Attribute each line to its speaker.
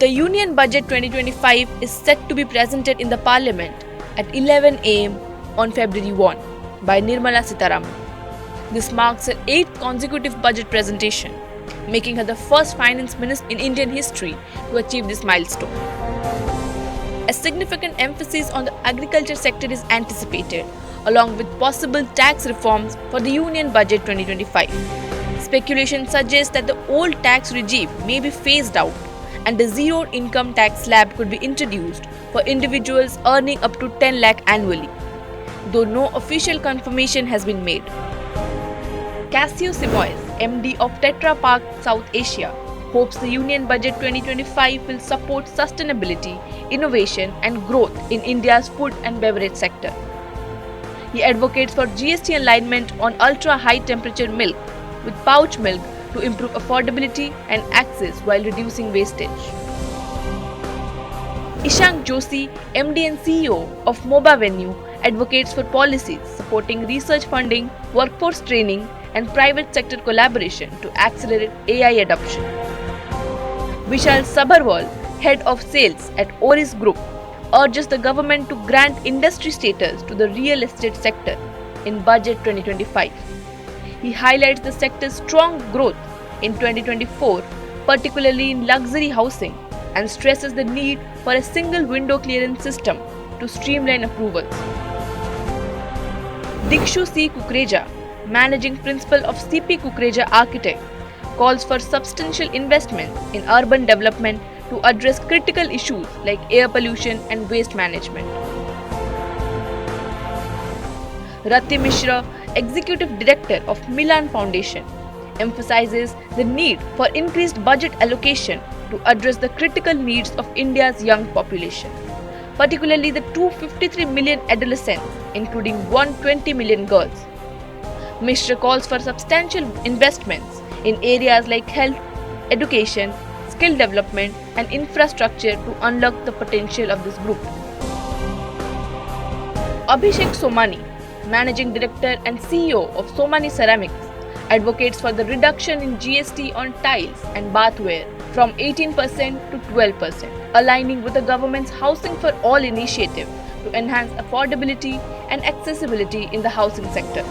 Speaker 1: The Union Budget 2025 is set to be presented in the Parliament at 11 am on February 1 by Nirmala Sitharaman. This marks her 8th consecutive budget presentation, making her the first finance minister in Indian history to achieve this milestone. A significant emphasis on the agriculture sector is anticipated, along with possible tax reforms for the Union Budget 2025. Speculation suggests that the old tax regime may be phased out and a zero income tax slab could be introduced for individuals earning up to 10 lakh annually, though no official confirmation has been made. Cassio Simoes, MD of Tetra Pak South Asia, hopes the Union Budget 2025 will support sustainability, innovation and growth in India's food and beverage sector. He advocates for GST alignment on ultra-high temperature milk with pouch milk to improve affordability and access while reducing wastage. Ishank Joshi, MD and CEO of MOBA Venue, advocates for policies supporting research funding, workforce training and private sector collaboration to accelerate AI adoption. Vishal Sabharwal, head of sales at Oris Group, urges the government to grant industry status to the real estate sector in Budget 2025. He highlights the sector's strong growth in 2024, particularly in luxury housing, and stresses the need for a single window clearance system to streamline approvals. Dikshu C. Kukreja, managing principal of CP Kukreja Architect, calls for substantial investments in urban development to address critical issues like air pollution and waste management. Rati Mishra, Executive Director of Milan Foundation, emphasizes the need for increased budget allocation to address the critical needs of India's young population, particularly the 253 million adolescents, including 120 million girls. Mishra calls for substantial investments in areas like health, education, skill development and infrastructure to unlock the potential of this group. Abhishek Somani, Managing Director and CEO of Somani Ceramics, advocates for the reduction in GST on tiles and bathware from 18% to 12%, aligning with the government's Housing for All initiative to enhance affordability and accessibility in the housing sector.